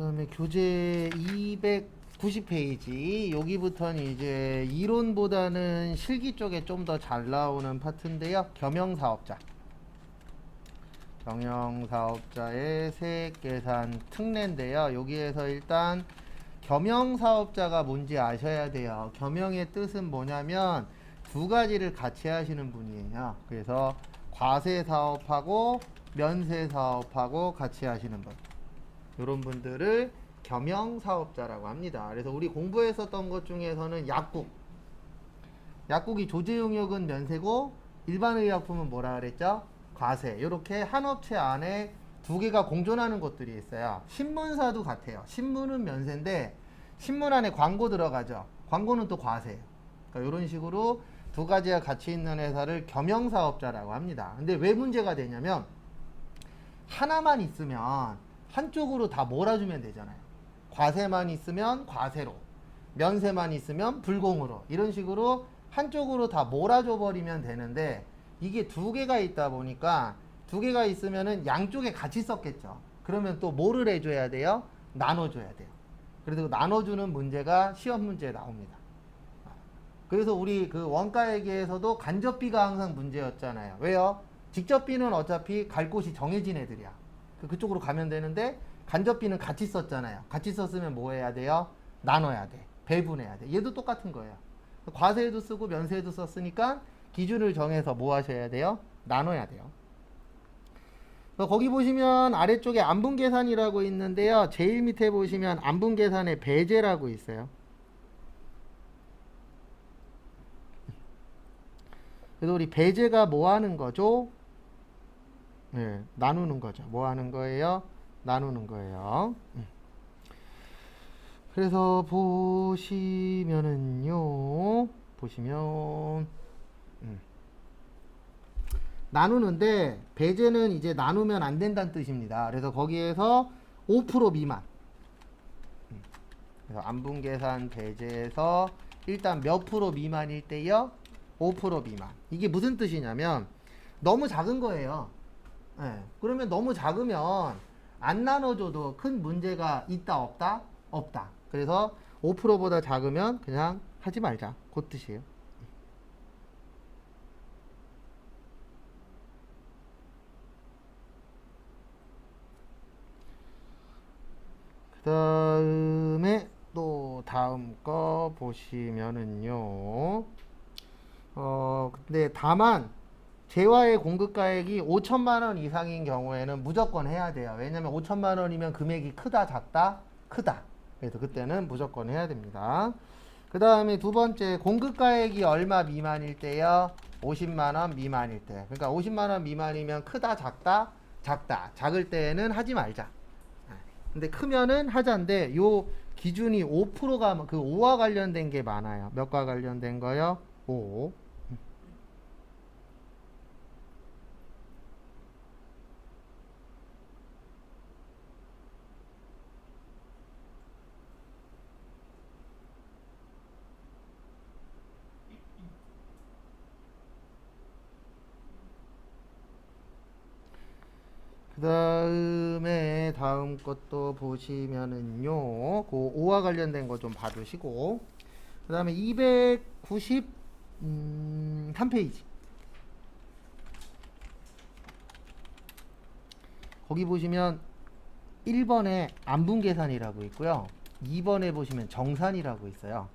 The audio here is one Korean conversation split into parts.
그다음에 교재 290페이지 여기부터는 이제 이론보다는 실기 쪽에 좀 더 잘 나오는 파트인데요. 겸용사업자. 경영사업자의 세액계산 특례인데요. 여기에서 일단 겸용사업자가 뭔지 아셔야 돼요. 겸용의 뜻은 뭐냐면 두 가지를 같이 하시는 분이에요. 그래서 과세사업하고 면세사업하고 같이 하시는 분, 이런 분들을 겸용사업자라고 합니다. 그래서 우리 공부했었던 것 중에서는 약국이 조제용역은 면세고 일반의약품은 뭐라 그랬죠? 과세. 이렇게 한 업체 안에 두 개가 공존하는 것들이 있어요. 신문사도 같아요. 신문은 면세인데 신문 안에 광고 들어가죠. 광고는 또 과세예요. 그러니까 이런 식으로 두 가지가 같이 있는 회사를 겸용사업자라고 합니다. 근데 왜 문제가 되냐면 하나만 있으면 한쪽으로 다 몰아주면 되잖아요. 과세만 있으면 과세로, 면세만 있으면 불공으로, 이런 식으로 한쪽으로 다 몰아줘 버리면 되는데 이게 두 개가 있다 보니까 두 개가 있으면은 양쪽에 같이 썼겠죠. 그러면 또 뭐를 해줘야 돼요? 나눠줘야 돼요. 그래서 나눠주는 문제가 시험 문제에 나옵니다. 그래서 우리 그 원가회계에서도 간접비가 항상 문제였잖아요. 왜요? 직접비는 어차피 갈 곳이 정해진 애들이야. 그쪽으로 가면 되는데 간접비는 같이 썼잖아요. 같이 썼으면 뭐 해야 돼요? 나눠야 돼. 배분해야 돼. 얘도 똑같은 거예요. 과세에도 쓰고 면세에도 썼으니까 기준을 정해서 뭐 하셔야 돼요? 나눠야 돼요. 거기 보시면 아래쪽에 안분계산이라고 있는데요. 제일 밑에 보시면 안분계산의 배제라고 있어요. 그래서 우리 배제가 뭐 하는 거죠? 네, 나누는 거죠. 뭐 하는 거예요? 나누는 거예요. 그래서 보시면은요, 나누는데 배제는 이제 나누면 안 된다는 뜻입니다. 그래서 거기에서 5% 미만. 그래서 안분계산 배제에서 일단 몇 프로 미만일 때요? 5% 미만. 이게 무슨 뜻이냐면 너무 작은 거예요. 네. 그러면 너무 작으면 안 나눠줘도 큰 문제가 있다 없다? 없다. 그래서 5%보다 작으면 그냥 하지 말자. 그 뜻이에요. 그 다음에 또 다음 거 보시면은요. 근데 다만 재화의 공급가액이 5천만 원 이상인 경우에는 무조건 해야 돼요. 왜냐면 5천만 원이면 금액이 크다 작다? 크다. 그래서 그때는 무조건 해야 됩니다. 그 다음에 두 번째, 공급가액이 얼마 미만일 때요? 50만 원 미만일 때. 그러니까 50만 원 미만이면 크다 작다? 작다. 작을 때는 하지 말자. 근데 크면은 하자인데 요 기준이 5%가 그 5와 관련된 게 많아요. 몇과 관련된 거요? 5. 그 다음에 다음 것도 보시면은요, 그 5와 관련된 거 좀 봐두시고, 그 다음에 293페이지. 거기 보시면 1번에 안분계산이라고 있고요. 2번에 보시면 정산이라고 있어요.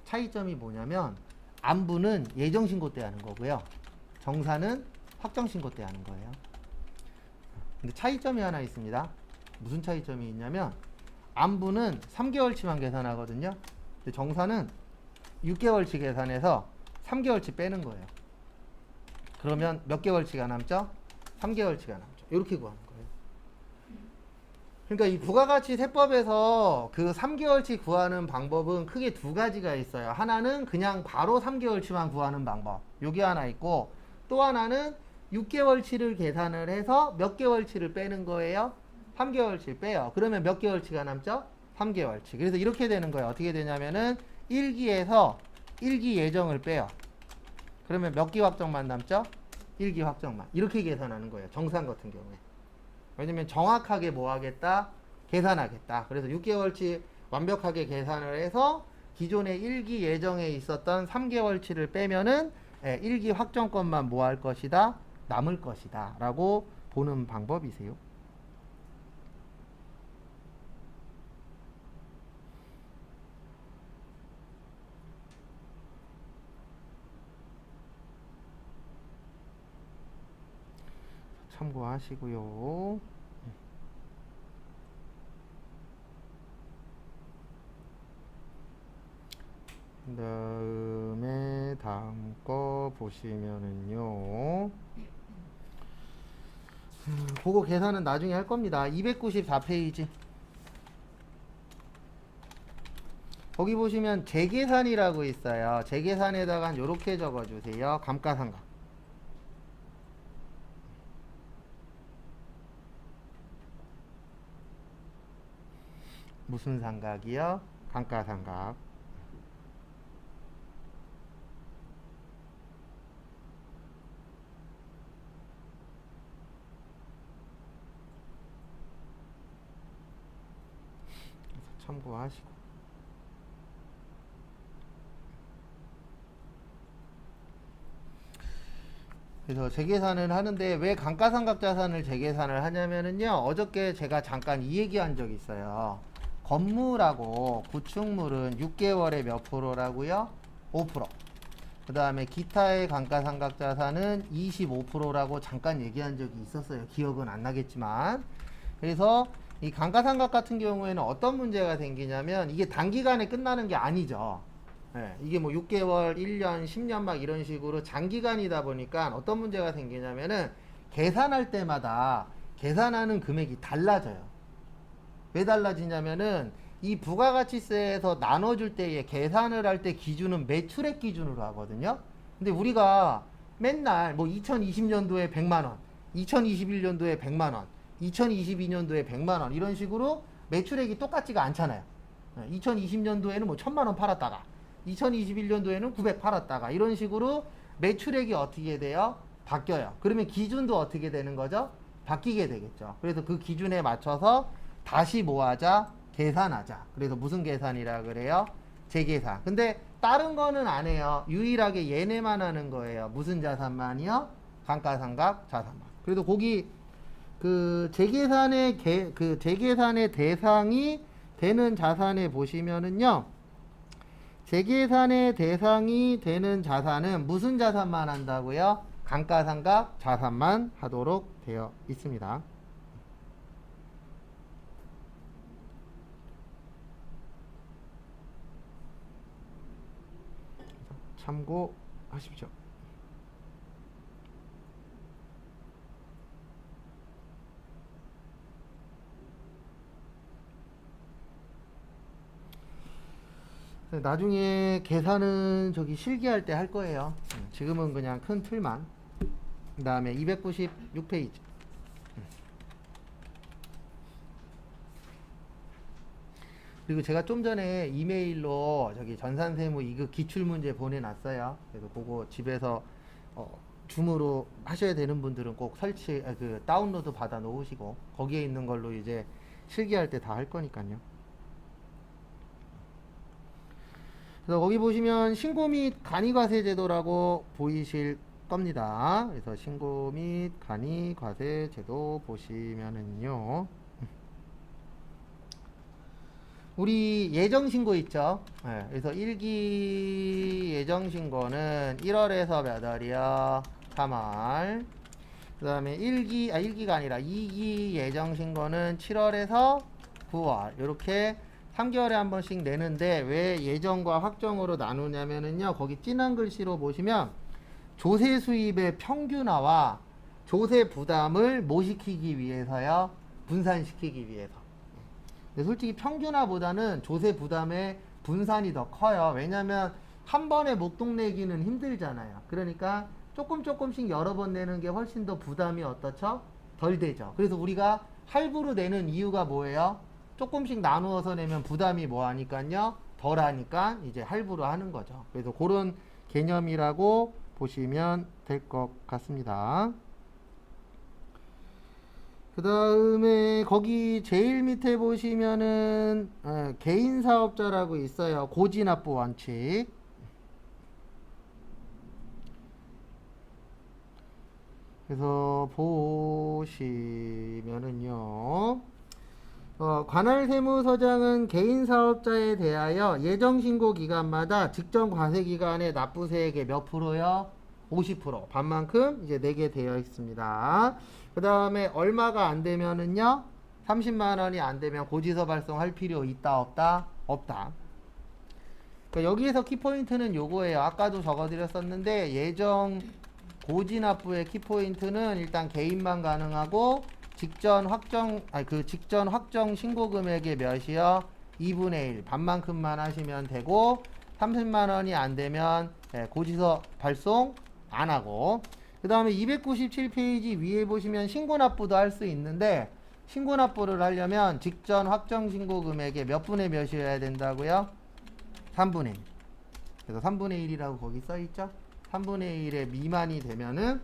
차이점이 뭐냐면 안분은 예정신고 때 하는 거고요. 정산은 확정신고 때 하는 거예요. 근데 차이점이 하나 있습니다. 무슨 차이점이 있냐면 안분은 3개월치만 계산하거든요. 근데 정산은 6개월치 계산해서 3개월치 빼는 거예요. 그러면 몇 개월치가 남죠? 3개월치가 남죠. 이렇게 구하는 거예요. 그러니까 이 부가가치 세법에서 그 3개월치 구하는 방법은 크게 두 가지가 있어요. 하나는 그냥 바로 3개월치만 구하는 방법. 요게 하나 있고, 또 하나는 6개월치를 계산을 해서 몇 개월치를 빼는 거예요? 3개월치를 빼요. 그러면 몇 개월치가 남죠? 3개월치. 그래서 이렇게 되는 거예요. 어떻게 되냐면은 1기에서 1기 예정을 빼요. 그러면 몇 기 확정만 남죠? 1기 확정만. 이렇게 계산하는 거예요. 정산 같은 경우에. 왜냐면 정확하게 뭐 하겠다? 계산하겠다. 그래서 6개월치 완벽하게 계산을 해서 기존의 1기 예정에 있었던 3개월치를 빼면은 1기 확정권만 뭐 할 것이다? 남을 것이다. 라고 보는 방법이세요. 참고하시고요. 그 다음에 다음 거 보시면은요. 그거 계산은 나중에 할 겁니다. 294페이지. 거기 보시면 재계산이라고 있어요. 재계산에다가 이렇게 적어주세요. 감가상각. 무슨 상각이요? 감가상각. 참고하시고. 그래서 재계산을 하는데 왜 감가상각자산을 재계산을 하냐면은요, 어저께 제가 잠깐 이 얘기한 적이 있어요. 건물하고 구축물은 6개월에 몇 프로라고요? 5%. 그 다음에 기타의 감가상각자산은 25%라고 잠깐 얘기한 적이 있었어요. 기억은 안 나겠지만. 그래서 이 감가상각 같은 경우에는 어떤 문제가 생기냐면 이게 단기간에 끝나는 게 아니죠. 이게 뭐 6개월, 1년, 10년 막 이런 식으로 장기간이다 보니까 어떤 문제가 생기냐면은 계산할 때마다 계산하는 금액이 달라져요. 왜 달라지냐면은 이 부가가치세에서 나눠줄 때에 계산을 할 때 기준은 매출액 기준으로 하거든요. 근데 우리가 맨날 뭐 2020년도에 100만원, 2021년도에 100만원, 2022년도에 100만원 이런 식으로 매출액이 똑같지가 않잖아요. 2020년도에는 뭐 1000만원 팔았다가 2021년도에는 900 팔았다가 이런 식으로 매출액이 어떻게 돼요? 바뀌어요. 그러면 기준도 어떻게 되는 거죠? 바뀌게 되겠죠. 그래서 그 기준에 맞춰서 다시 뭐 하자? 계산하자. 그래서 무슨 계산이라 그래요? 재계산. 근데 다른 거는 안 해요. 유일하게 얘네만 하는 거예요. 무슨 자산만이요? 감가상각 자산만. 그래도 거기 그 재계산의 재계산의 대상이 되는 자산에 보시면은요. 재계산의 대상이 되는 자산은 무슨 자산만 한다고요? 감가상각 자산만 하도록 되어 있습니다. 참고하십시오. 나중에 계산은 저기 실기할 때 할 거예요. 지금은 그냥 큰 틀만. 그 다음에 296페이지. 그리고 제가 좀 전에 이메일로 저기 전산세무 2급 기출문제 보내놨어요. 그래서 그거 집에서 줌으로 하셔야 되는 분들은 꼭 다운로드 받아 놓으시고 거기에 있는 걸로 이제 실기할 때 다 할 거니까요. 그래서 거기 보시면 신고 및 간이과세 제도라고 보이실 겁니다. 그래서 신고 및 간이과세 제도 보시면은요. 우리 예정신고 있죠. 그래서 1기 예정신고는 1월에서 몇 월이요? 3월. 그 다음에 1기가 아니라 2기 예정신고는 7월에서 9월. 이렇게 3개월에 한 번씩 내는데 왜 예정과 확정으로 나누냐면은요. 거기 진한 글씨로 보시면 조세 수입의 평균화와 조세 부담을 뭐 시키기 위해서요? 분산시키기 위해서. 솔직히 평균화보다는 조세 부담의 분산이 더 커요. 왜냐면 한 번에 목돈 내기는 힘들잖아요. 그러니까 조금씩 여러 번 내는 게 훨씬 더 부담이 어떻죠? 덜 되죠. 그래서 우리가 할부로 내는 이유가 뭐예요? 조금씩 나누어서 내면 부담이 뭐 하니까요? 덜 하니까 이제 할부로 하는 거죠. 그래서 그런 개념이라고 보시면 될 것 같습니다. 그 다음에 거기 제일 밑에 보시면은 개인 사업자라고 있어요. 고지납부 원칙. 그래서 보시면은요. 관할 세무서장은 개인 사업자에 대하여 예정 신고 기간마다 직전 과세 기간에 납부세액의 몇 프로요? 50% 반만큼 이제 내게 되어 있습니다. 그 다음에 얼마가 안 되면은요, 30만 원이 안 되면 고지서 발송할 필요 있다 없다? 없다. 그러니까 여기에서 키포인트는 요거예요. 아까도 적어드렸었는데 예정 고지납부의 키포인트는 일단 개인만 가능하고 직전 확정 신고 금액의 몇이요? 2분의 1 반만큼만 하시면 되고 30만 원이 안 되면 고지서 발송 안 하고, 그 다음에 297페이지 위에 보시면 신고납부도 할 수 있는데 신고납부를 하려면 직전 확정 신고 금액의 몇 분의 몇이어야 된다고요? 3분의 1. 그래서 3분의 1이라고 거기 써 있죠? 3분의 1의 미만이 되면은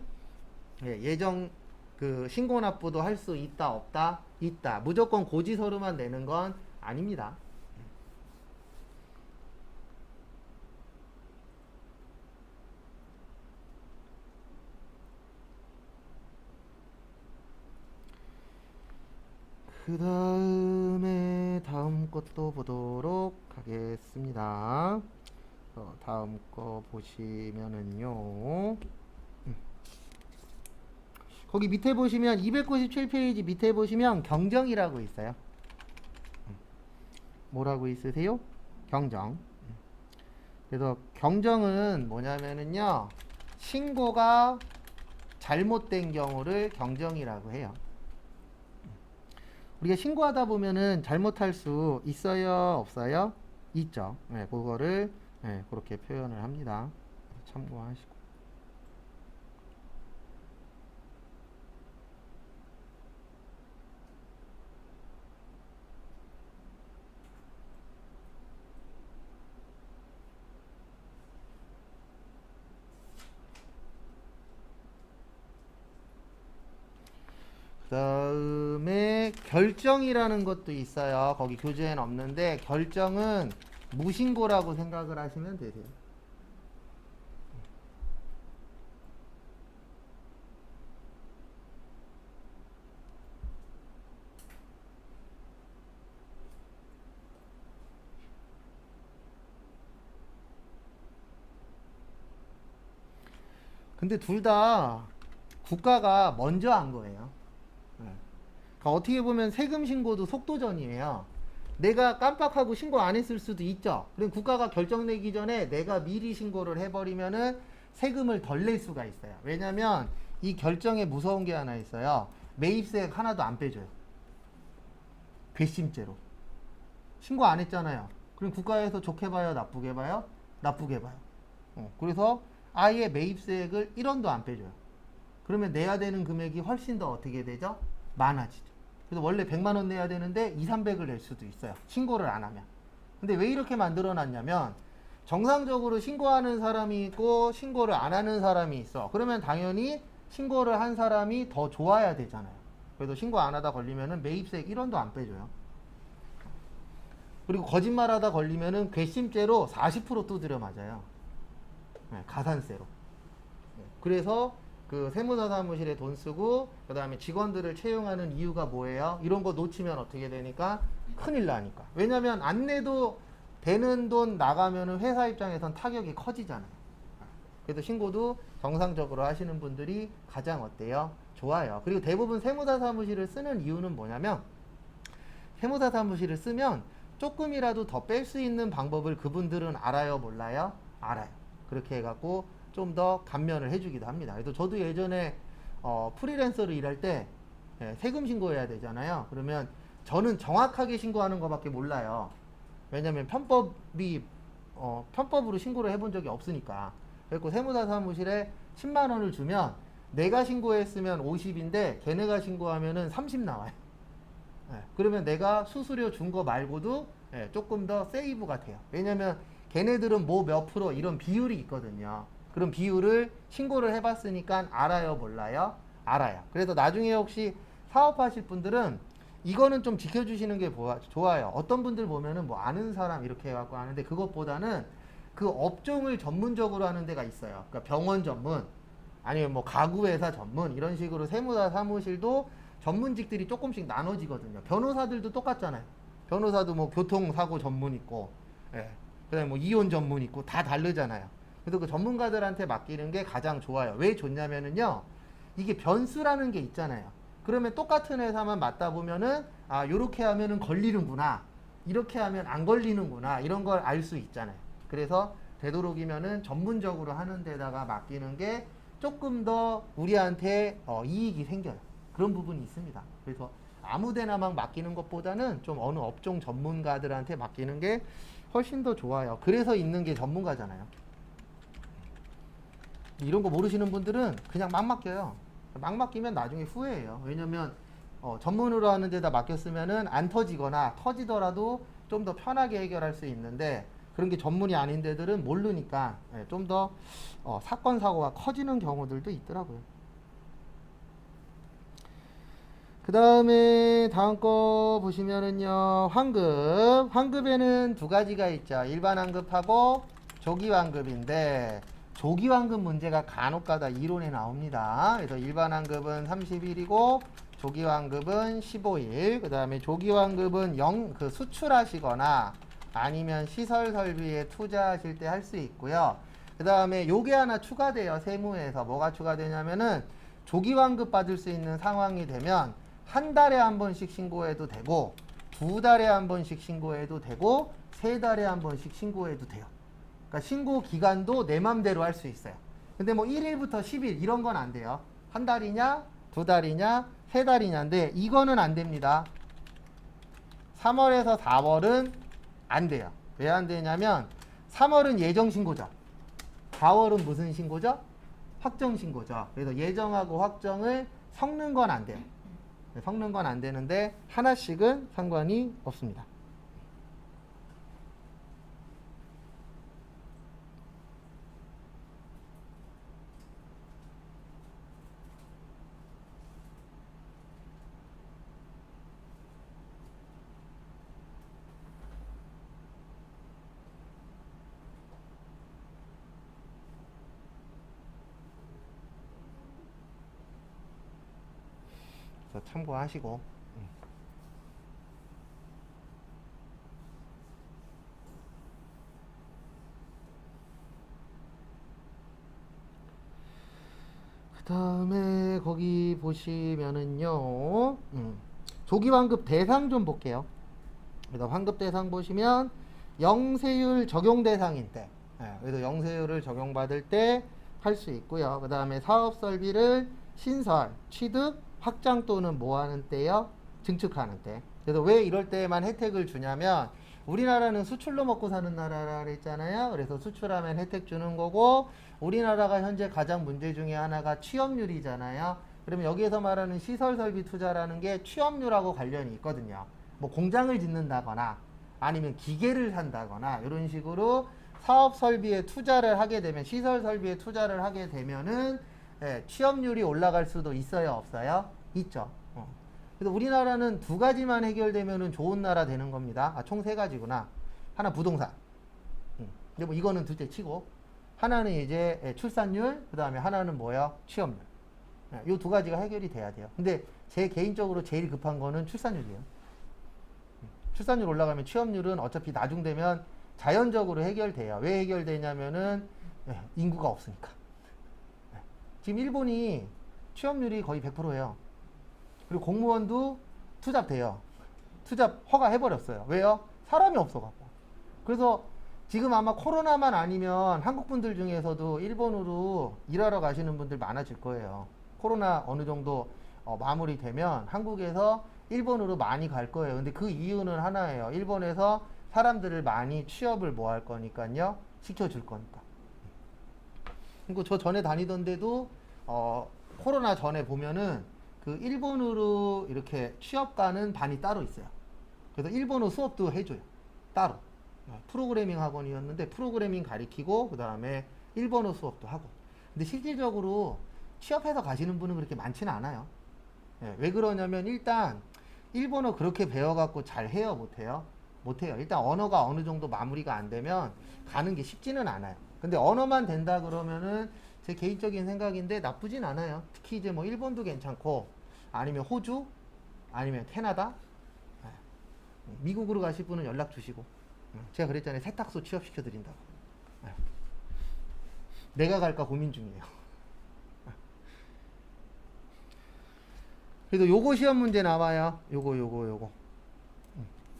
예정 그 신고납부도 할 수 있다 없다? 있다. 무조건 고지서류만 내는 건 아닙니다. 그 다음에 다음 것도 보도록 하겠습니다. 다음 거 보시면은요. 거기 밑에 보시면 297페이지 밑에 보시면 경정이라고 있어요. 뭐라고 있으세요? 경정. 그래서 경정은 뭐냐면은요, 신고가 잘못된 경우를 경정이라고 해요. 우리가 신고하다 보면은 잘못할 수 있어요, 없어요? 있죠. 네, 그거를 그렇게 표현을 합니다. 참고하시고. 그 다음에 결정이라는 것도 있어요. 거기 교재에는 없는데 결정은 무신고라고 생각을 하시면 되세요. 근데 둘 다 국가가 먼저 한 거예요. 그러니까 어떻게 보면 세금 신고도 속도전이에요. 내가 깜빡하고 신고 안 했을 수도 있죠. 그럼 국가가 결정 내기 전에 내가 미리 신고를 해버리면은 세금을 덜 낼 수가 있어요. 왜냐면 이 결정에 무서운 게 하나 있어요. 매입세액 하나도 안 빼줘요. 괘씸죄로. 신고 안 했잖아요. 그럼 국가에서 좋게 봐요, 나쁘게 봐요? 나쁘게 봐요. 그래서 아예 매입세액을 1원도 안 빼줘요. 그러면 내야 되는 금액이 훨씬 더 어떻게 되죠? 많아지죠. 그래서 원래 100만 원 내야 되는데 2, 300을 낼 수도 있어요. 신고를 안 하면. 근데 왜 이렇게 만들어 놨냐면 정상적으로 신고하는 사람이 있고 신고를 안 하는 사람이 있어. 그러면 당연히 신고를 한 사람이 더 좋아야 되잖아요. 그래서 신고 안 하다 걸리면은 매입세액 1원도 안 빼줘요. 그리고 거짓말하다 걸리면은 괘씸죄로 40% 두드려 맞아요. 가산세로. 그래서 그 세무사 사무실에 돈 쓰고 그 다음에 직원들을 채용하는 이유가 뭐예요? 이런 거 놓치면 어떻게 되니까? 큰일 나니까. 왜냐면 안 내도 되는 돈 나가면은 회사 입장에선 타격이 커지잖아요. 그래서 신고도 정상적으로 하시는 분들이 가장 어때요? 좋아요. 그리고 대부분 세무사 사무실을 쓰는 이유는 뭐냐면 세무사 사무실을 쓰면 조금이라도 더 뺄 수 있는 방법을 그분들은 알아요, 몰라요? 알아요. 그렇게 해갖고 좀 더 감면을 해주기도 합니다. 그래서 저도 예전에 프리랜서로 일할 때 세금 신고해야 되잖아요. 그러면 저는 정확하게 신고하는 것밖에 몰라요. 왜냐면 편법으로 신고를 해본 적이 없으니까. 그래서 세무사 사무실에 10만 원을 주면 내가 신고했으면 50인데 걔네가 신고하면은 30 나와요. 그러면 내가 수수료 준 거 말고도 조금 더 세이브가 돼요. 왜냐면 걔네들은 뭐 몇 프로 이런 비율이 있거든요. 그런 비율을 신고를 해봤으니까 알아요, 몰라요? 알아요. 그래서 나중에 혹시 사업하실 분들은 이거는 좀 지켜주시는 게 좋아요. 어떤 분들 보면은 뭐 아는 사람 이렇게 해갖고 하는데 그것보다는 그 업종을 전문적으로 하는 데가 있어요. 그러니까 병원 전문, 아니면 뭐 가구회사 전문, 이런 식으로 세무사 사무실도 전문직들이 조금씩 나눠지거든요. 변호사들도 똑같잖아요. 변호사도 뭐 교통사고 전문 있고, 예. 그다음에 뭐 이혼 전문 있고 다 다르잖아요. 그래서 그 전문가들한테 맡기는 게 가장 좋아요. 왜 좋냐면은요, 이게 변수라는 게 있잖아요. 그러면 똑같은 회사만 맡다 보면은 아, 요렇게 하면은 걸리는구나, 이렇게 하면 안 걸리는구나, 이런 걸 알 수 있잖아요. 그래서 되도록이면은 전문적으로 하는 데다가 맡기는 게 조금 더 우리한테 이익이 생겨요. 그런 부분이 있습니다. 그래서 아무데나 막 맡기는 것보다는 좀 어느 업종 전문가들한테 맡기는 게 훨씬 더 좋아요. 그래서 있는 게 전문가잖아요. 이런 거 모르시는 분들은 그냥 막 맡겨요. 막 맡기면 나중에 후회해요. 왜냐면 전문으로 하는 데다 맡겼으면은 안 터지거나 터지더라도 좀 더 편하게 해결할 수 있는데, 그런 게 전문이 아닌 데들은 모르니까 좀 더 사건 사고가 커지는 경우들도 있더라고요. 그 다음에 다음 거 보시면은요, 환급에는 두 가지가 있죠. 일반 환급하고 조기 환급인데, 조기 환급 문제가 간혹가다 이론에 나옵니다. 그래서 일반 환급은 30일이고 조기 환급은 15일. 그 다음에 조기 환급은 수출하시거나 아니면 시설 설비에 투자하실 때 할 수 있고요. 그 다음에 요게 하나 추가돼요. 세무에서 뭐가 추가되냐면은, 조기 환급 받을 수 있는 상황이 되면 한 달에 한 번씩 신고해도 되고, 두 달에 한 번씩 신고해도 되고, 세 달에 한 번씩 신고해도 돼요. 그러니까 신고 기간도 내 맘대로 할 수 있어요. 근데 뭐 1일부터 10일 이런 건 안 돼요. 한 달이냐, 두 달이냐, 세 달이냐인데 이거는 안 됩니다. 3월에서 4월은 안 돼요. 왜 안 되냐면 3월은 예정 신고죠. 4월은 무슨 신고죠? 확정 신고죠. 그래서 예정하고 확정을 섞는 건 안 돼요. 섞는 건 안 되는데 하나씩은 상관이 없습니다. 그래서 참고하시고. 그 다음에 거기 보시면은요, 조기 환급 대상 좀 볼게요. 그래서 환급 대상 보시면 영세율 적용 대상일 때, 그래서 영세율을 적용받을 때 할 수 있고요. 그 다음에 사업 설비를 신설, 취득, 확장 또는 뭐 하는 때요? 증축하는 때. 그래서 왜 이럴 때만 혜택을 주냐면, 우리나라는 수출로 먹고 사는 나라라 그랬잖아요. 그래서 수출하면 혜택 주는 거고, 우리나라가 현재 가장 문제 중에 하나가 취업률이잖아요. 그러면 여기에서 말하는 시설 설비 투자라는 게 취업률하고 관련이 있거든요. 뭐 공장을 짓는다거나 아니면 기계를 산다거나 이런 식으로 사업 설비에 투자를 하게 되면, 시설 설비에 투자를 하게 되면은 취업률이 올라갈 수도 있어요, 없어요? 있죠. 그래서 우리나라는 두 가지만 해결되면은 좋은 나라 되는 겁니다. 총 세 가지구나. 하나 부동산. 근데 뭐 이거는 둘째 치고, 하나는 이제 출산율, 그 다음에 하나는 뭐야? 취업률. 이 두 가지가 해결이 돼야 돼요. 근데 제 개인적으로 제일 급한 거는 출산율이에요. 출산율 올라가면 취업률은 어차피 나중 되면 자연적으로 해결돼요. 왜 해결되냐면은 인구가 없으니까. 지금 일본이 취업률이 거의 100%예요. 그리고 공무원도 투잡돼요. 투잡 허가해버렸어요. 왜요? 사람이 없어갖고. 그래서 지금 아마 코로나만 아니면 한국 분들 중에서도 일본으로 일하러 가시는 분들 많아질 거예요. 코로나 어느 정도 마무리되면 한국에서 일본으로 많이 갈 거예요. 근데 그 이유는 하나예요. 일본에서 사람들을 많이 취업을 뭐 할 거니까요. 시켜줄 거니까. 그리고 저 전에 다니던 데도 코로나 전에 보면은 그 일본으로 이렇게 취업 가는 반이 따로 있어요. 그래서 일본어 수업도 해줘요. 따로. 프로그래밍 학원이었는데 프로그래밍 가리키고 그 다음에 일본어 수업도 하고. 근데 실질적으로 취업해서 가시는 분은 그렇게 많지는 않아요. 예, 왜 그러냐면 일단 일본어 그렇게 배워갖고 잘 해요, 못해요? 못해요. 일단 언어가 어느 정도 마무리가 안 되면 가는 게 쉽지는 않아요. 근데 언어만 된다 그러면은 제 개인적인 생각인데 나쁘진 않아요. 특히 이제 뭐 일본도 괜찮고 아니면 호주 아니면 캐나다 예, 미국으로 가실 분은 연락 주시고 제가 그랬잖아요. 세탁소 취업시켜 드린다고. 예, 내가 갈까 고민 중이에요. 그래도 요거 시험 문제 나와요. 요거.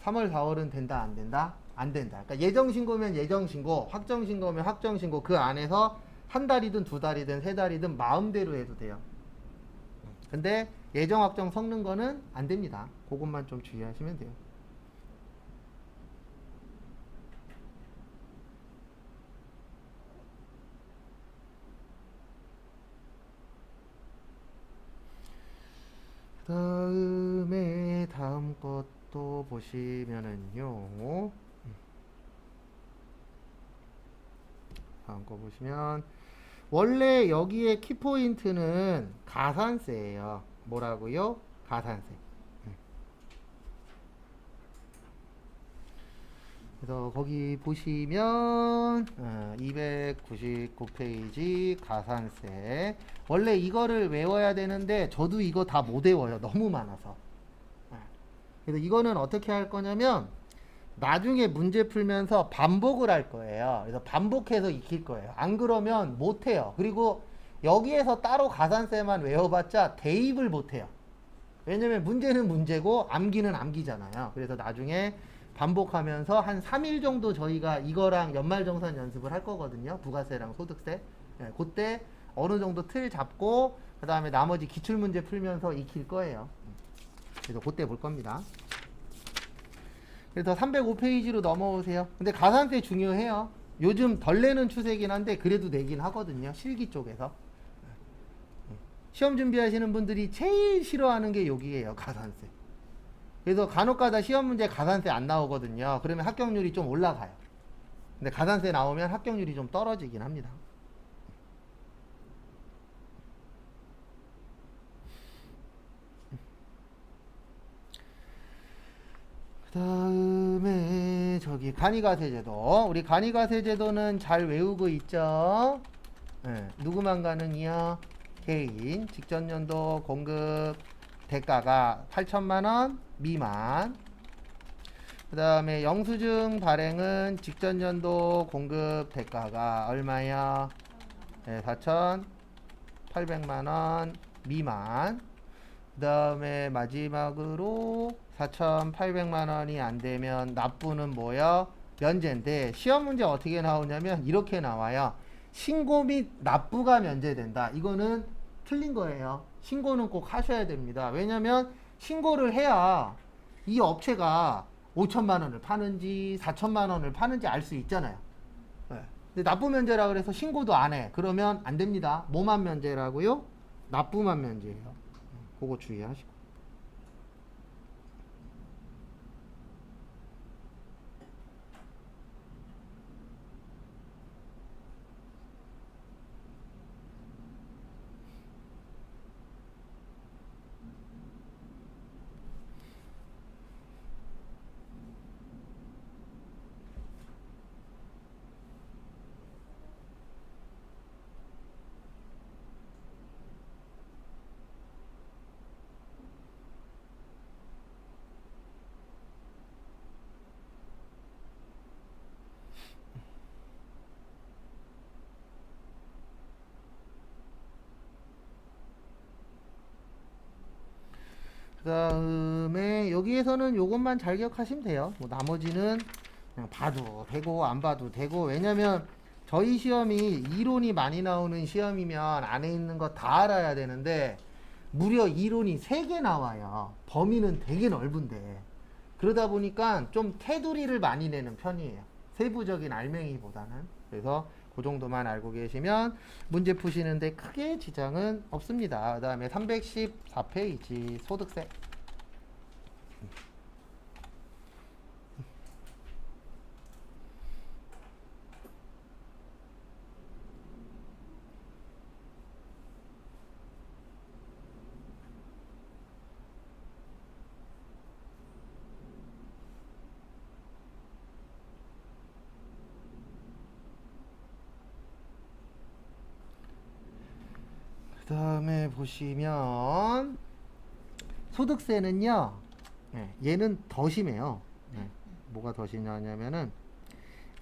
3월, 4월은 된다, 안 된다? 안 된다. 그러니까 예정신고면 예정신고, 확정신고면 확정신고, 그 안에서 한 달이든 두 달이든 세 달이든 마음대로 해도 돼요. 근데 예정 확정 섞는 거는 안 됩니다. 그것만 좀 주의하시면 돼요. 다음 것도 보시면은요. 다음 거 보시면 원래 여기에 키포인트는 가산세예요. 뭐라고요? 가산세. 그래서 거기 보시면 299페이지 가산세. 원래 이거를 외워야 되는데 저도 이거 다 못 외워요. 너무 많아서. 그래서 이거는 어떻게 할 거냐면 나중에 문제 풀면서 반복을 할 거예요. 그래서 반복해서 익힐 거예요. 안 그러면 못 해요. 그리고 여기에서 따로 가산세만 외워봤자 대입을 못 해요. 왜냐면 문제는 문제고 암기는 암기잖아요. 그래서 나중에 반복하면서 한 3일 정도 저희가 이거랑 연말정산 연습을 할 거거든요. 부가세랑 소득세. 네, 그때 어느 정도 틀 잡고 그 다음에 나머지 기출문제 풀면서 익힐 거예요. 그래서 그때 볼 겁니다. 그래서 305페이지로 넘어오세요. 근데 가산세 중요해요. 요즘 덜 내는 추세긴 한데 그래도 내긴 하거든요. 실기 쪽에서. 시험 준비하시는 분들이 제일 싫어하는 게 여기에요. 가산세. 그래서 간혹가다 시험 문제 가산세 안 나오거든요. 그러면 합격률이 좀 올라가요. 근데 가산세 나오면 합격률이 좀 떨어지긴 합니다. 그 다음에 저기 간이가세제도. 우리 간이가세제도는 잘 외우고 있죠. 네, 누구만 가능이요? 개인 직전연도 공급 대가가 8천만원 미만. 그 다음에 영수증 발행은 직전연도 공급 대가가 얼마야? 네, 4,800만원 미만. 그 다음에 마지막으로 4,800만원이 안되면 납부는 뭐야? 면제인데 시험 문제 어떻게 나오냐면 이렇게 나와요. 신고 및 납부가 면제된다. 이거는 틀린 거예요. 신고는 꼭 하셔야 됩니다. 왜냐면 신고를 해야 이 업체가 5천만 원을 파는지 4천만 원을 파는지 알 수 있잖아요. 네. 근데 납부 면제라 그래서 신고도 안 해. 그러면 안 됩니다. 뭐만 면제라고요? 납부만 면제예요. 그거 주의하시고. 그 다음에 여기에서는 요것만 잘 기억하시면 돼요. 뭐 나머지는 그냥 봐도 되고 안 봐도 되고. 왜냐면 저희 시험이 이론이 많이 나오는 시험이면 안에 있는 거 다 알아야 되는데 무려 이론이 3개 나와요. 범위는 되게 넓은데. 그러다 보니까 좀 테두리를 많이 내는 편이에요. 세부적인 알맹이보다는. 그래서 그 정도만 알고 계시면 문제 푸시는데 크게 지장은 없습니다. 그 다음에 314페이지 소득세. 다음에 보시면 소득세는요, 얘는 더 심해요. 뭐가 더 심하냐면은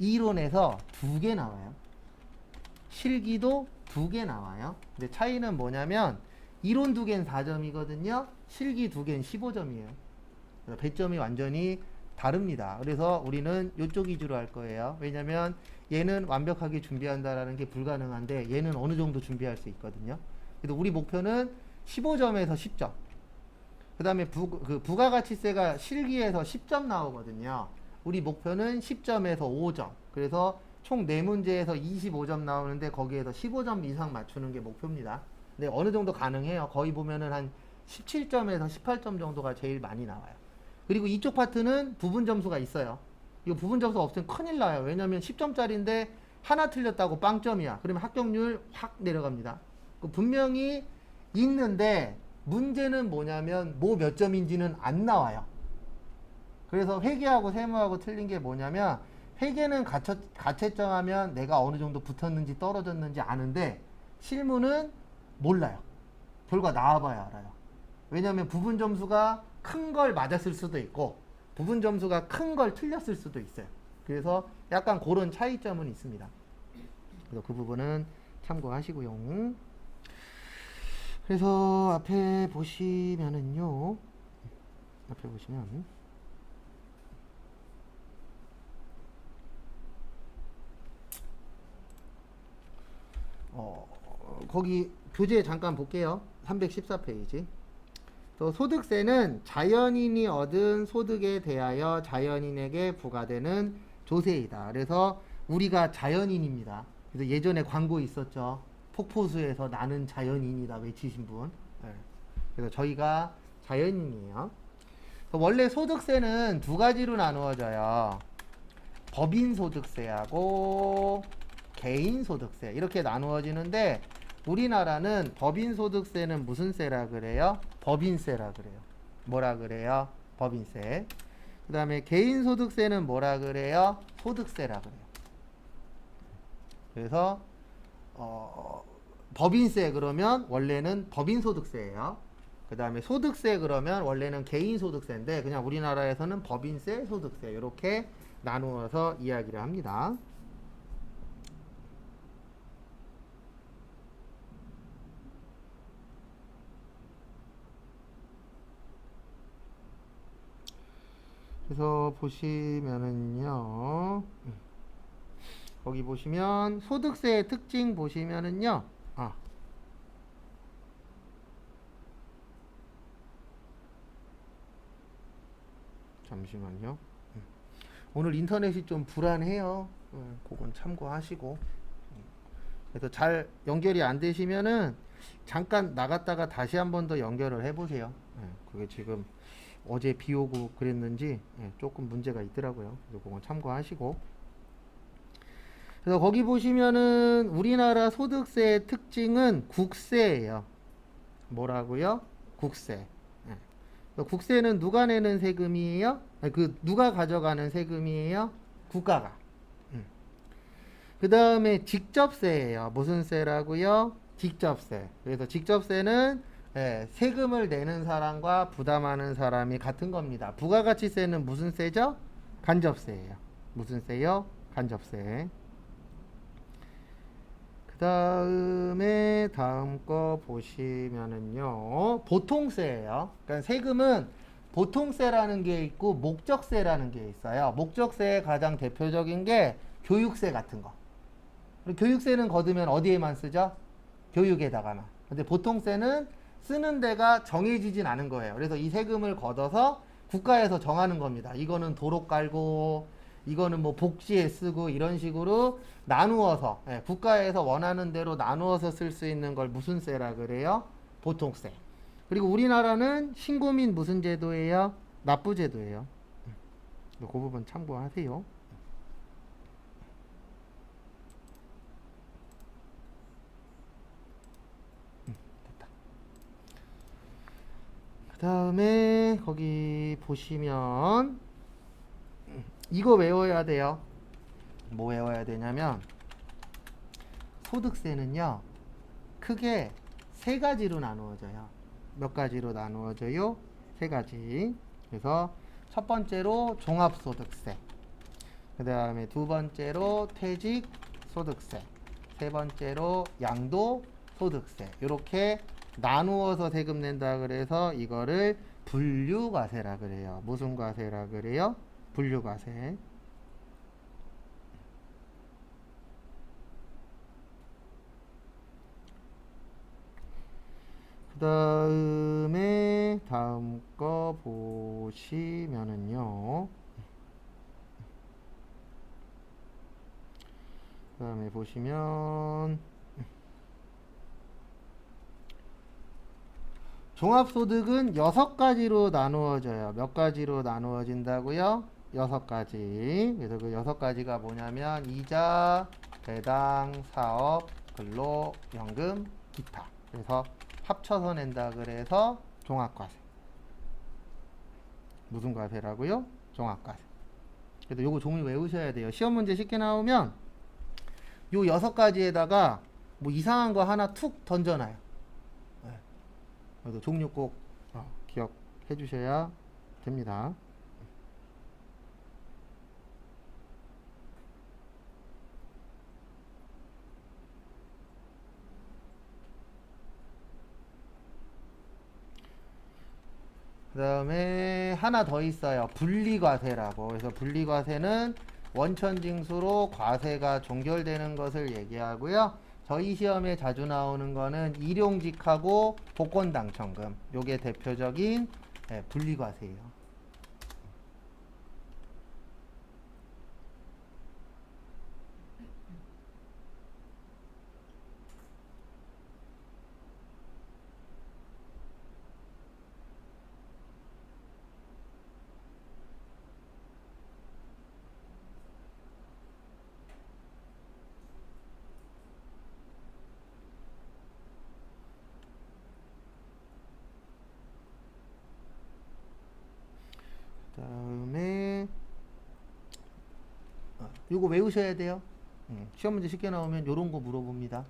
이론에서 2개 나와요. 실기도 2개 나와요. 근데 차이는 뭐냐면 이론 2개는 4점이거든요. 실기 2개는 15점이에요. 배점이 완전히 다릅니다. 그래서 우리는 이쪽 위주로 할 거예요. 왜냐면 얘는 완벽하게 준비한다라는 게 불가능한데 얘는 어느 정도 준비할 수 있거든요. 그래서 우리 목표는 15점에서 10점. 그 다음에 부가가치세가 실기에서 10점 나오거든요. 우리 목표는 10점에서 5점. 그래서 총 4문제에서 25점 나오는데 거기에서 15점 이상 맞추는 게 목표입니다. 근데 어느 정도 가능해요. 거의 보면은 한 17점에서 18점 정도가 제일 많이 나와요. 그리고 이쪽 파트는 부분 점수가 있어요. 이거 부분 점수가 없으면 큰일 나요. 왜냐면 10점짜리인데 하나 틀렸다고 빵점이야. 그러면 합격률 확 내려갑니다. 분명히 있는데 문제는 뭐냐면 뭐 몇 점인지는 안 나와요. 그래서 회계하고 세무하고 틀린 게 뭐냐면 회계는 가채점하면 내가 어느 정도 붙었는지 떨어졌는지 아는데 실무는 몰라요. 결과 나와봐야 알아요. 왜냐하면 부분 점수가 큰 걸 맞았을 수도 있고 부분 점수가 큰 걸 틀렸을 수도 있어요. 그래서 약간 그런 차이점은 있습니다. 그래서 그 부분은 참고하시고요. 그래서 앞에 보시면은요. 앞에 보시면 거기 교재 잠깐 볼게요. 314페이지. 또 소득세는 자연인이 얻은 소득에 대하여 자연인에게 부과되는 조세이다. 그래서 우리가 자연인입니다. 그래서 예전에 광고 있었죠. 폭포수에서 나는 자연인이다 외치신 분. 그래서 저희가 자연인이에요. 원래 소득세는 2가지로 나누어져요. 법인소득세하고 개인소득세 이렇게 나누어지는데 우리나라는 법인소득세는 무슨 세라 그래요? 법인세라 그래요. 뭐라 그래요? 법인세. 그 다음에 개인소득세는 뭐라 그래요? 소득세라 그래요. 그래서 법인세 그러면 원래는 법인소득세예요. 그 다음에 소득세 그러면 원래는 개인소득세인데 그냥 우리나라에서는 법인세, 소득세 이렇게 나누어서 이야기를 합니다. 그래서 보시면은요, 거기 보시면 소득세의 특징 보시면은요, 잠시만요. 오늘 인터넷이 좀 불안해요. 그건 참고하시고. 그래서 잘 연결이 안 되시면은 잠깐 나갔다가 다시 한 번 더 연결을 해보세요. 그게 지금 어제 비 오고 그랬는지 조금 문제가 있더라고요. 그래서 그건 참고하시고. 그래서 거기 보시면은 우리나라 소득세의 특징은 국세예요. 뭐라고요? 국세. 국세는 누가 내는 세금이에요? 누가 가져가는 세금이에요? 국가가. 그 다음에 직접세예요. 무슨 세라고요? 직접세. 그래서 직접세는 세금을 내는 사람과 부담하는 사람이 같은 겁니다. 부가가치세는 무슨 세죠? 간접세예요. 무슨 세요? 간접세. 그 다음에 다음 거 보시면은요, 보통세예요. 그러니까 세금은 보통세라는 게 있고 목적세라는 게 있어요. 목적세의 가장 대표적인 게 교육세 같은 거. 교육세는 거두면 어디에만 쓰죠? 교육에다가만. 근데 보통세는 쓰는 데가 정해지진 않은 거예요. 그래서 이 세금을 걷어서 국가에서 정하는 겁니다. 이거는 도로 깔고, 이거는 뭐 복지에 쓰고 이런 식으로 나누어서 국가에서 원하는 대로 나누어서 쓸 수 있는 걸 무슨 세라 그래요? 보통세. 그리고 우리나라는 신고민 무슨 제도예요? 납부제도예요. 그 부분 참고하세요. 됐다. 그 다음에 거기 보시면 이거 외워야 돼요. 뭐 외워야 되냐면 소득세는요 크게 세 가지로 나누어져요. 몇 가지로 나누어져요? 세 가지. 그래서 첫 번째로 종합소득세, 그 다음에 두 번째로 퇴직소득세, 세 번째로 양도소득세. 이렇게 나누어서 세금 낸다 그래서 이거를 분류과세라 그래요. 무슨 과세라 그래요? 분류과세. 그 다음에 다음 거 보시면은요. 그 다음에 보시면 종합소득은 6가지로 나누어져요. 몇 가지로 나누어진다고요? 6가지. 그래서 그 6가지가 뭐냐면 이자, 배당, 사업, 근로, 연금, 기타. 그래서 합쳐서 낸다 그래서 종합과세. 무슨 과세라고요? 종합과세. 그래서 요거 종류 외우셔야 돼요. 시험 문제 쉽게 나오면 요 6가지에다가 뭐 이상한 거 하나 툭 던져놔요. 네. 그래서 종류 꼭 기억해 주셔야 됩니다. 그 다음에 하나 더 있어요. 분리과세라고. 그래서 분리과세는 원천징수로 과세가 종결되는 것을 얘기하고요. 저희 시험에 자주 나오는 거는 일용직하고 복권당첨금. 요게 대표적인 분리과세예요. 그다음에 요거 외우셔야 돼요. 시험 문제 쉽게 나오면 요런 거 물어봅니다.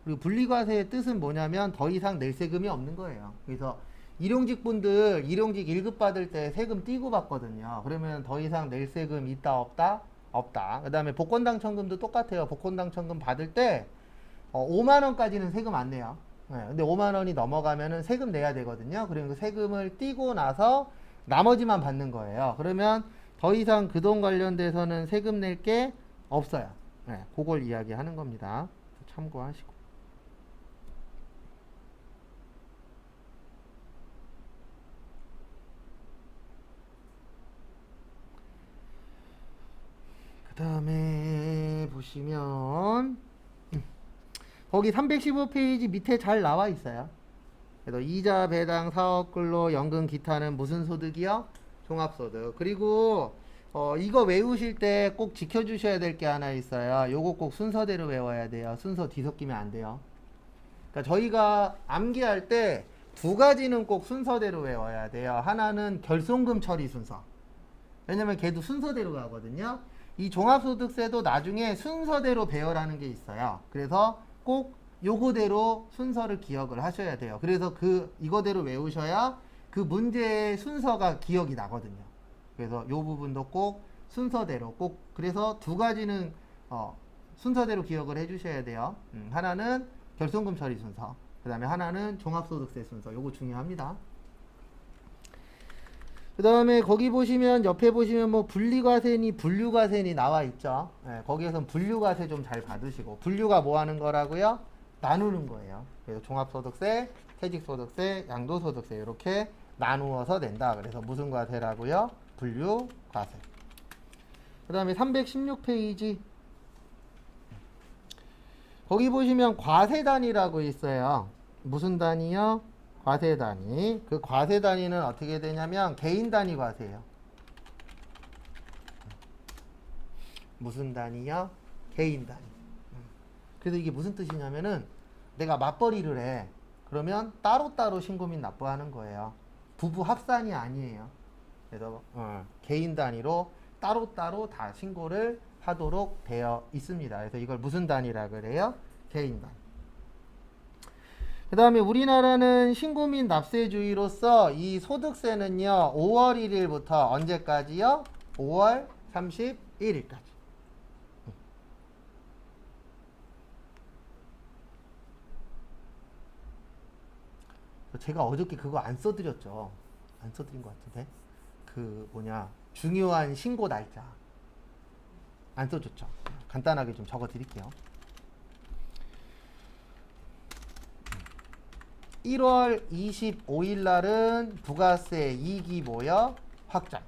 그리고 분리과세의 뜻은 뭐냐면 더 이상 낼 세금이 없는 거예요. 그래서 일용직 분들 일용직 1급 받을 때 세금 띄고 받거든요. 그러면 더 이상 낼 세금 있다 없다? 없다. 그 다음에 복권당첨금도 똑같아요. 복권당첨금 받을 때 5만 원까지는 세금 안 내요. 네, 근데 5만 원이 넘어가면은 세금 내야 되거든요. 그러면 그 세금을 띄고 나서 나머지만 받는 거예요. 그러면 더 이상 그 돈 관련돼서는 세금 낼 게 없어요. 네, 그걸 이야기하는 겁니다. 참고하시고. 그 다음에 보시면 거기 315페이지 밑에 잘 나와 있어요. 그래서 이자, 배당, 사업, 근로, 연금, 기타는 무슨 소득이요? 종합소득. 그리고 이거 외우실 때 꼭 지켜주셔야 될 게 하나 있어요. 요거 꼭 순서대로 외워야 돼요. 순서 뒤섞이면 안 돼요. 그러니까 저희가 암기할 때 두 가지는 꼭 순서대로 외워야 돼요. 하나는 결손금 처리 순서. 왜냐면 걔도 순서대로 가거든요. 이 종합소득세도 나중에 순서대로 배열하는 게 있어요. 그래서 꼭 요거대로 순서를 기억을 하셔야 돼요. 그래서 이거대로 외우셔야 그 문제의 순서가 기억이 나거든요. 그래서 요 부분도 꼭 순서대로 꼭 그래서 두 가지는 순서대로 기억을 해주셔야 돼요. 하나는 결손금 처리 순서, 그 다음에 하나는 종합소득세 순서. 요거 중요합니다. 그 다음에 거기 보시면 옆에 보시면 뭐 분리과세니 분류과세니 나와 있죠. 네, 거기에선 분류과세 좀 잘 받으시고 분류가 뭐 하는 거라고요? 나누는 거예요. 그래서 종합소득세, 퇴직소득세, 양도소득세 이렇게 나누어서 낸다. 그래서 무슨 과세라고요? 분류과세. 그 다음에 316페이지 거기 보시면 과세단위라고 있어요. 무슨 단위요? 과세단위. 그 과세단위는 어떻게 되냐면 개인단위 과세예요. 무슨 단위요? 개인단위. 그래서 이게 무슨 뜻이냐면은 내가 맞벌이를 해. 그러면 따로따로 신고 및 납부하는 거예요. 부부 합산이 아니에요. 그래서 개인 단위로 따로따로 다 신고를 하도록 되어 있습니다. 그래서 이걸 무슨 단위라 그래요? 개인 단위. 그 다음에 우리나라는 신고 및 납세주의로서 이 소득세는요, 5월 1일부터 언제까지요? 5월 31일까지. 제가 어저께 그거 안 써드렸죠. 안 써드린 것 같은데. 그 뭐냐, 중요한 신고 날짜. 안 써줬죠. 간단하게 좀 적어 드릴게요. 1월 25일 날은 부가세 2기 뭐요? 확정.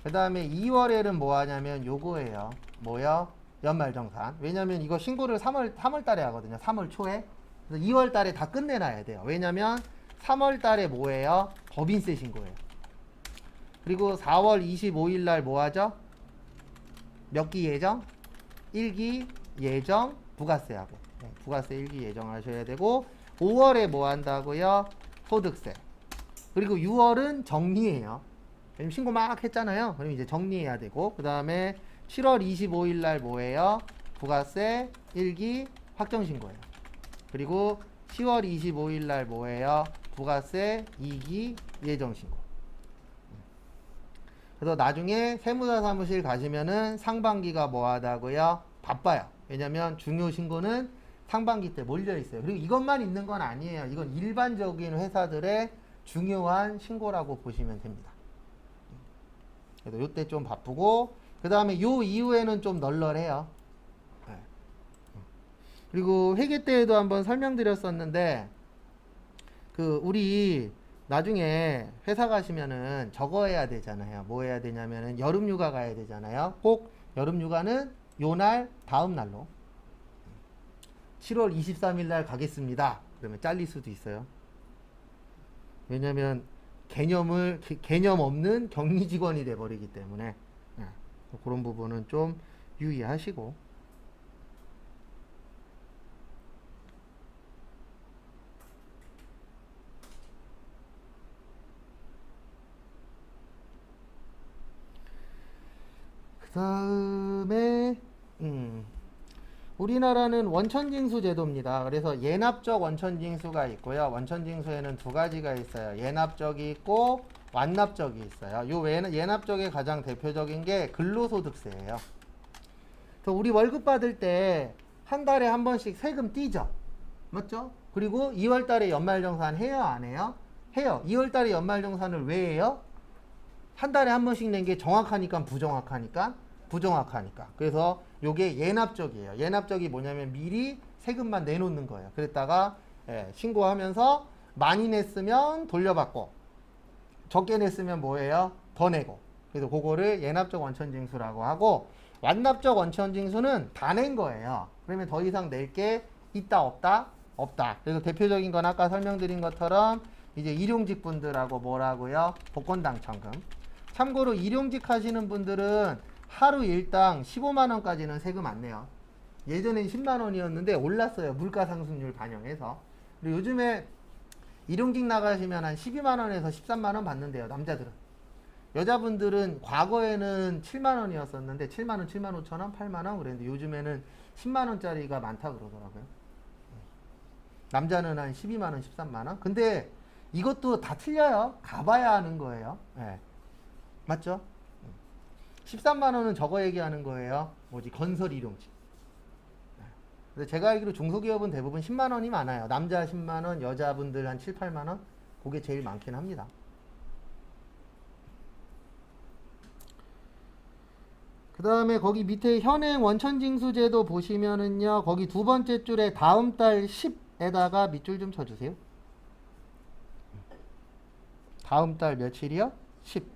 그 다음에 2월에는 뭐 하냐면 요거예요. 뭐요? 연말정산. 왜냐면 이거 신고를 3월 달에 하거든요. 3월 초에. 그래서 2월 달에 다 끝내놔야 돼요. 왜냐면 3월 달에 뭐예요? 법인세 신고예요. 그리고 4월 25일 날 뭐 하죠? 몇 기 예정? 1기 예정 부가세하고. 부가세 1기 예정하셔야 되고, 5월에 뭐 한다고요? 소득세. 그리고 6월은 정리해요. 신고 막 했잖아요. 그럼 이제 정리해야 되고, 그 다음에 7월 25일 날 뭐예요? 부가세 1기 확정 신고예요. 그리고 10월 25일 날 뭐예요? 부가세 2기 예정 신고. 그래서 나중에 세무사 사무실 가시면은 상반기가 뭐 하다고요? 바빠요. 왜냐면 중요 신고는 상반기 때 몰려 있어요. 그리고 이것만 있는 건 아니에요. 이건 일반적인 회사들의 중요한 신고라고 보시면 됩니다. 그래서 요때 좀 바쁘고, 그 다음에 요 이후에는 좀 널널해요. 네. 그리고 회계 때에도 한번 설명드렸었는데, 우리 나중에 회사 가시면은 저거 해야 되잖아요. 뭐 해야 되냐면은 여름휴가 가야 되잖아요. 꼭 여름휴가는 요 날 다음 날로 7월 23일 날 가겠습니다. 그러면 잘릴 수도 있어요. 왜냐면 개념 없는 격리 직원이 돼 버리기 때문에. 그런 부분은 좀 유의하시고. 그 다음에 우리나라는 원천징수 제도입니다. 그래서 예납적 원천징수가 있고요. 원천징수에는 두 가지가 있어요. 예납적이 있고 완납적이 있어요. 요 예납적의 가장 대표적인 게 근로소득세예요. 그래서 우리 월급 받을 때 한 달에 한 번씩 세금 떼죠. 맞죠? 그리고 2월 달에 연말정산 해요, 안 해요? 해요. 2월 달에 연말정산을 왜 해요? 한 달에 한 번씩 낸 게 정확하니까 부정확하니까? 부정확하니까. 그래서 요게 예납적이에요. 예납적이 뭐냐면 미리 세금만 내놓는 거예요. 그랬다가 신고하면서 많이 냈으면 돌려받고, 적게 냈으면 뭐예요? 더 내고. 그래서 그거를 예납적 원천징수라고 하고, 완납적 원천징수는 다 낸 거예요. 그러면 더 이상 낼 게 있다 없다? 없다. 그래서 대표적인 건 아까 설명드린 것처럼 이제 일용직 분들하고 뭐라고요? 복권당첨금. 참고로 일용직 하시는 분들은 하루 일당 15만 원까지는 세금 안 내요. 예전엔 10만 원이었는데 올랐어요. 물가 상승률 반영해서. 그리고 요즘에 일용직 나가시면 한 12만 원에서 13만 원 받는데요. 남자들은. 여자분들은 과거에는 7만 원이었었는데 7만 원, 7만 5천 원, 8만 원 그랬는데 요즘에는 10만 원짜리가 많다 그러더라고요. 남자는 한 12만 원, 13만 원. 근데 이것도 다 틀려요. 가봐야 하는 거예요. 네. 맞죠? 13만 원은 저거 얘기하는 거예요. 뭐지? 건설 일용직. 그래서 제가 알기로 중소기업은 대부분 10만 원이 많아요. 남자 10만 원, 여자분들 한 7, 8만 원. 그게 제일 많긴 합니다. 그 다음에 거기 밑에 현행 원천징수제도 보시면은요, 거기 두 번째 줄에 다음 달 10에다가 밑줄 좀 쳐주세요. 다음 달 며칠이요? 10.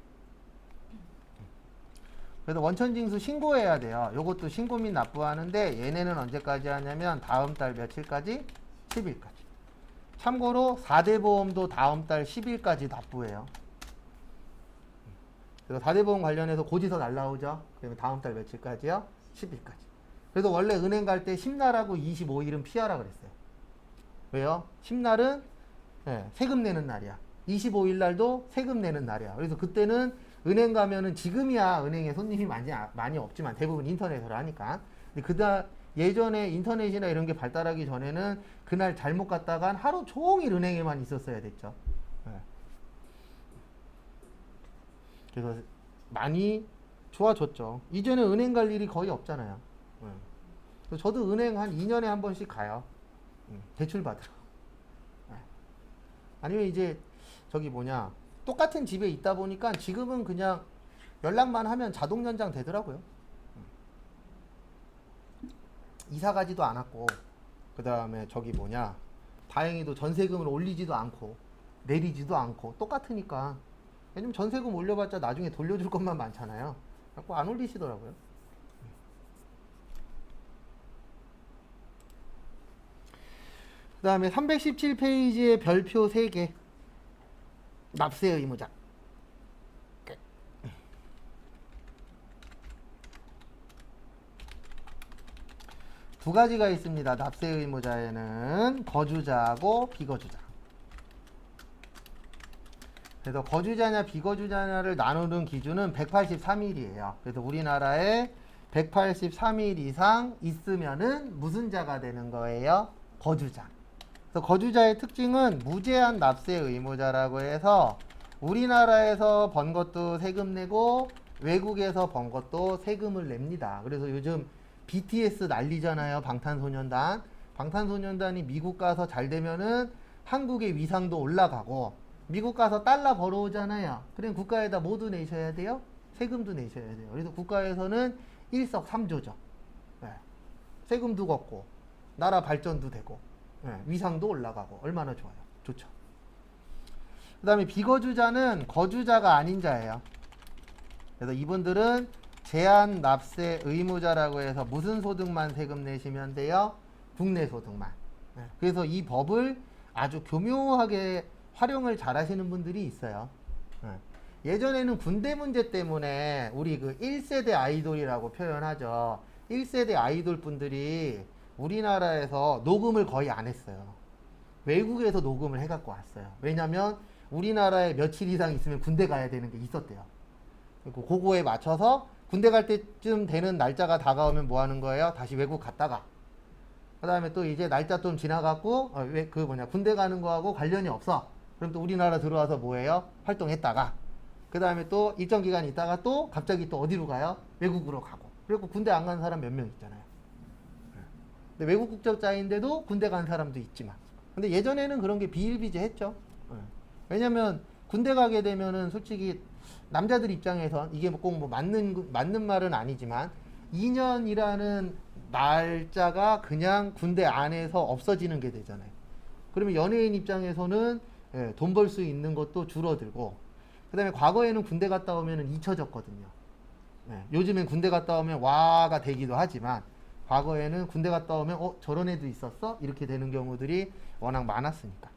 그래서 원천징수 신고해야 돼요. 요것도 신고 및 납부하는데 얘네는 언제까지 하냐면 다음 달 며칠까지? 10일까지. 참고로 4대 보험도 다음 달 10일까지 납부해요. 그래서 4대 보험 관련해서 고지서 날라오죠. 그러면 다음 달 며칠까지요? 10일까지. 그래서 원래 은행 갈 때 10날하고 25일은 피하라 그랬어요. 왜요? 10날은 세금 내는 날이야. 25일 날도 세금 내는 날이야. 그래서 그때는 은행 가면은 지금이야 은행에 손님이 많이 없지만 대부분 인터넷으로 하니까. 근데 예전에 인터넷이나 이런 게 발달하기 전에는 그날 잘못 갔다간 하루 종일 은행에만 있었어야 됐죠. 네. 그래서 많이 좋아졌죠. 이제는 은행 갈 일이 거의 없잖아요. 네. 저도 은행 한 2년에 한 번씩 가요. 대출 받으러. 네. 아니면 이제 저기 뭐냐, 똑같은 집에 있다 보니까 지금은 그냥 연락만 하면 자동 연장 되더라고요. 이사 가지도 않았고, 그 다음에 저기 뭐냐, 다행히도 전세금을 올리지도 않고 내리지도 않고 똑같으니까. 왜냐면 전세금 올려봤자 나중에 돌려줄 것만 많잖아요. 자꾸 안 올리시더라고요. 그 다음에 317페이지에 별표 3개, 납세 의무자. 두 가지가 있습니다. 납세 의무자에는 거주자하고 비거주자. 그래서 거주자냐 비거주자냐를 나누는 기준은 183일이에요. 그래서 우리나라에 183일 이상 있으면은 무슨 자가 되는 거예요? 거주자. 그래서 거주자의 특징은 무제한 납세 의무자라고 해서 우리나라에서 번 것도 세금 내고 외국에서 번 것도 세금을 냅니다. 그래서 요즘 BTS 난리잖아요. 방탄소년단. 방탄소년단이 미국 가서 잘 되면은 한국의 위상도 올라가고, 미국 가서 달러 벌어오잖아요. 그럼 국가에다 뭐도 내셔야 돼요? 세금도 내셔야 돼요. 그래서 국가에서는 일석삼조죠. 네. 세금도 걷고 나라 발전도 되고, 네. 위상도 올라가고 얼마나 좋아요. 좋죠. 그 다음에 비거주자는 거주자가 아닌 자예요. 그래서 이분들은 제한 납세 의무자라고 해서 무슨 소득만 세금 내시면 돼요? 국내 소득만. 네. 그래서 이 법을 아주 교묘하게 활용을 잘 하시는 분들이 있어요. 네. 예전에는 군대 문제 때문에 우리 그 1세대 아이돌이라고 표현하죠. 1세대 아이돌 분들이 우리나라에서 녹음을 거의 안 했어요. 외국에서 녹음을 해갖고 왔어요. 왜냐면 우리나라에 며칠 이상 있으면 군대 가야 되는 게 있었대요. 그거에 맞춰서 군대 갈 때쯤 되는 날짜가 다가오면 뭐 하는 거예요? 다시 외국 갔다가, 그 다음에 또 이제 날짜 좀 지나갖고 군대 가는 거하고 관련이 없어. 그럼 또 우리나라 들어와서 뭐해요? 활동했다가, 그 다음에 또 일정 기간 있다가 또 갑자기 또 어디로 가요? 외국으로 가고. 그리고 군대 안 간 사람 몇 명 있잖아요. 근데 외국 국적자인데도 군대 간 사람도 있지만, 근데 예전에는 그런 게 비일비재했죠. 왜냐면 군대 가게 되면은 솔직히 남자들 입장에선 이게 꼭 뭐 맞는 말은 아니지만 2년이라는 날짜가 그냥 군대 안에서 없어지는 게 되잖아요. 그러면 연예인 입장에서는 돈 벌 수 있는 것도 줄어들고, 그 다음에 과거에는 군대 갔다 오면 잊혀졌거든요. 요즘엔 군대 갔다 오면 와가 되기도 하지만, 과거에는 군대 갔다 오면 저런 애도 있었어? 이렇게 되는 경우들이 워낙 많았으니까.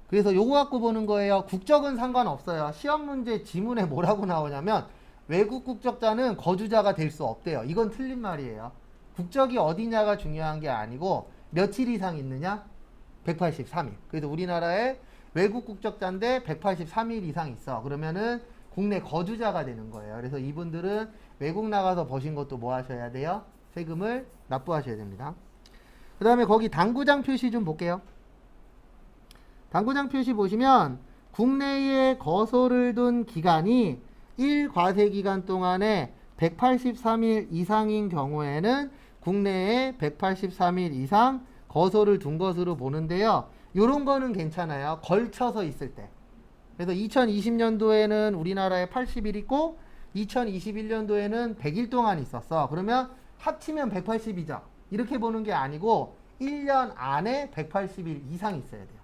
그래서 요거 갖고 보는 거예요. 국적은 상관없어요. 시험 문제 지문에 뭐라고 나오냐면 외국 국적자는 거주자가 될 수 없대요. 이건 틀린 말이에요. 국적이 어디냐가 중요한 게 아니고 며칠 이상 있느냐? 183일. 그래서 우리나라에 외국 국적자인데 183일 이상 있어. 그러면은 국내 거주자가 되는 거예요. 그래서 이분들은 외국 나가서 버신 것도 뭐 하셔야 돼요? 세금을 납부하셔야 됩니다. 그 다음에 거기 당구장 표시 좀 볼게요. 당구장 표시 보시면 국내에 거소를 둔 기간이 1과세 기간 동안에 183일 이상인 경우에는 국내에 183일 이상 거소를 둔 것으로 보는데요. 요런 거는 괜찮아요. 걸쳐서 있을 때. 그래서 2020년도에는 우리나라에 80일 있고 2021년도에는 100일 동안 있었어. 그러면 합치면 180이죠. 이렇게 보는 게 아니고 1년 안에 180일 이상 있어야 돼요.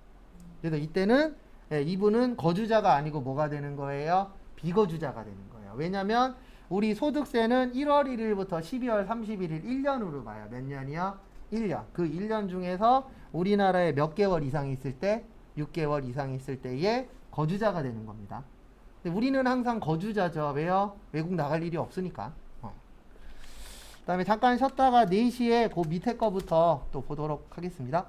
그래서 이때는 이분은 거주자가 아니고 뭐가 되는 거예요? 비거주자가 되는 거예요. 왜냐면 우리 소득세는 1월 1일부터 12월 31일 1년으로 봐요. 몇 년이요? 1년. 그 1년 중에서 우리나라에 몇 개월 이상 있을 때? 6개월 이상 있을 때에 거주자가 되는 겁니다. 근데 우리는 항상 거주자죠. 왜요? 외국 나갈 일이 없으니까. 그 다음에 잠깐 쉬었다가 4시에 그 밑에 거부터 또 보도록 하겠습니다.